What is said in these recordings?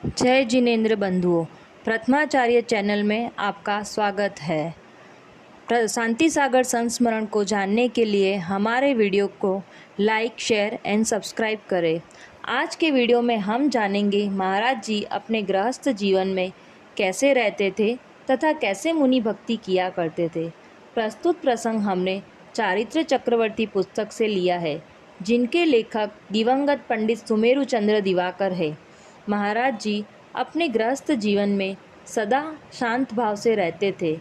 जय जिनेन्द्र बंधुओं, प्रथमाचार्य चैनल में आपका स्वागत है। शांति सागर संस्मरण को जानने के लिए हमारे वीडियो को लाइक, शेयर एंड सब्सक्राइब करें। आज के वीडियो में हम जानेंगे महाराज जी अपने गृहस्थ जीवन में कैसे रहते थे तथा कैसे मुनि भक्ति किया करते थे। प्रस्तुत प्रसंग हमने चारित्र चक्रवर्ती पुस्तक से लिया है, जिनके लेखक दिवंगत पंडित सुमेरु चंद्र दिवाकर है। महाराज जी अपने गृहस्थ जीवन में सदा शांत भाव से रहते थे।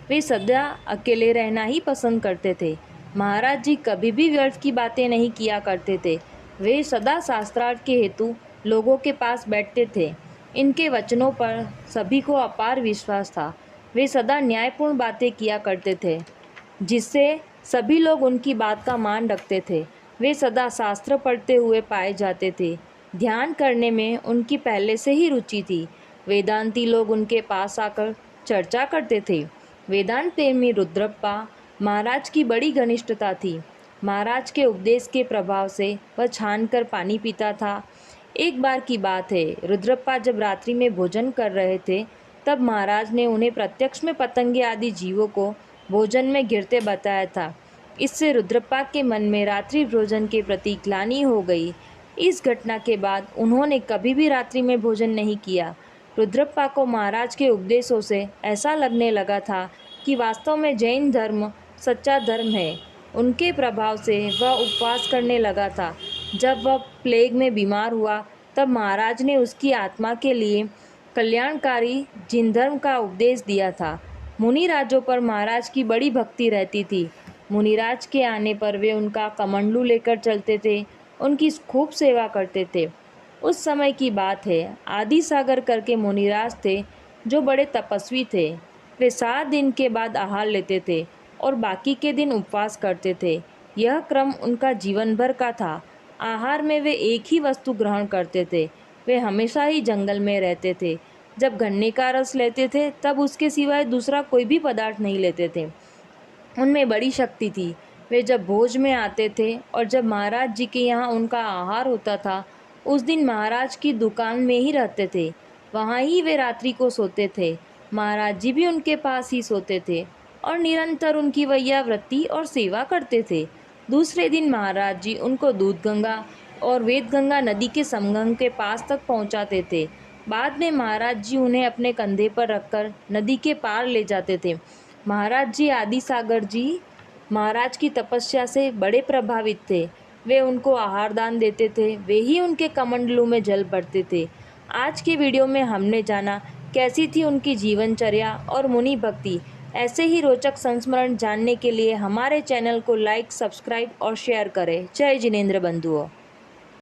वे सदा अकेले रहना ही पसंद करते थे। महाराज जी कभी भी व्यर्थ की बातें नहीं किया करते थे। वे सदा शास्त्रार्थ के हेतु लोगों के पास बैठते थे। इनके वचनों पर सभी को अपार विश्वास था। वे सदा न्यायपूर्ण बातें किया करते थे, जिससे सभी लोग उनकी बात का मान रखते थे। वे सदा शास्त्र पढ़ते हुए पाए जाते थे। ध्यान करने में उनकी पहले से ही रुचि थी। वेदांती लोग उनके पास आकर चर्चा करते थे। वेदांत प्रेमी रुद्रप्पा महाराज की बड़ी घनिष्ठता थी। महाराज के उपदेश के प्रभाव से वह छान कर पानी पीता था। एक बार की बात है, रुद्रप्पा जब रात्रि में भोजन कर रहे थे, तब महाराज ने उन्हें प्रत्यक्ष में पतंगे आदि जीवों को भोजन में गिरते बताया था। इससे रुद्रप्पा के मन में रात्रि भोजन के प्रति ग्लानि हो गई। इस घटना के बाद उन्होंने कभी भी रात्रि में भोजन नहीं किया। रुद्रप्पा को महाराज के उपदेशों से ऐसा लगने लगा था कि वास्तव में जैन धर्म सच्चा धर्म है। उनके प्रभाव से वह उपवास करने लगा था। जब वह प्लेग में बीमार हुआ, तब महाराज ने उसकी आत्मा के लिए कल्याणकारी जिन धर्म का उपदेश दिया था। मुनिराजों पर महाराज की बड़ी भक्ति रहती थी। मुनिराज के आने पर वे उनका कमंडलू लेकर चलते थे, उनकी खूब सेवा करते थे। उस समय की बात है, आदि सागर करके मुनिराज थे, जो बड़े तपस्वी थे। वे 7 दिन के बाद आहार लेते थे और बाकी के दिन उपवास करते थे। यह क्रम उनका जीवन भर का था। आहार में वे एक ही वस्तु ग्रहण करते थे। वे हमेशा ही जंगल में रहते थे। जब गन्ने का रस लेते थे, तब उसके सिवाय दूसरा कोई भी पदार्थ नहीं लेते थे। उनमें बड़ी शक्ति थी। वे जब भोज में आते थे और जब महाराज जी के यहाँ उनका आहार होता था, उस दिन महाराज की दुकान में ही रहते थे। वहाँ ही वे रात्रि को सोते थे। महाराज जी भी उनके पास ही सोते थे और निरंतर उनकी वैयावृत्ति और सेवा करते थे। दूसरे दिन महाराज जी उनको दूध गंगा और वेद गंगा नदी के संगम के पास तक पहुँचाते थे। बाद में महाराज जी उन्हें अपने कंधे पर रखकर नदी के पार ले जाते थे। महाराज जी आदि सागर जी महाराज की तपस्या से बड़े प्रभावित थे। वे उनको आहार दान देते थे। वे ही उनके कमंडलू में जल भरते थे। आज की वीडियो में हमने जाना कैसी थी उनकी जीवनचर्या और मुनि भक्ति। ऐसे ही रोचक संस्मरण जानने के लिए हमारे चैनल को लाइक, सब्सक्राइब और शेयर करें। जय जिनेन्द्र बंधुओं।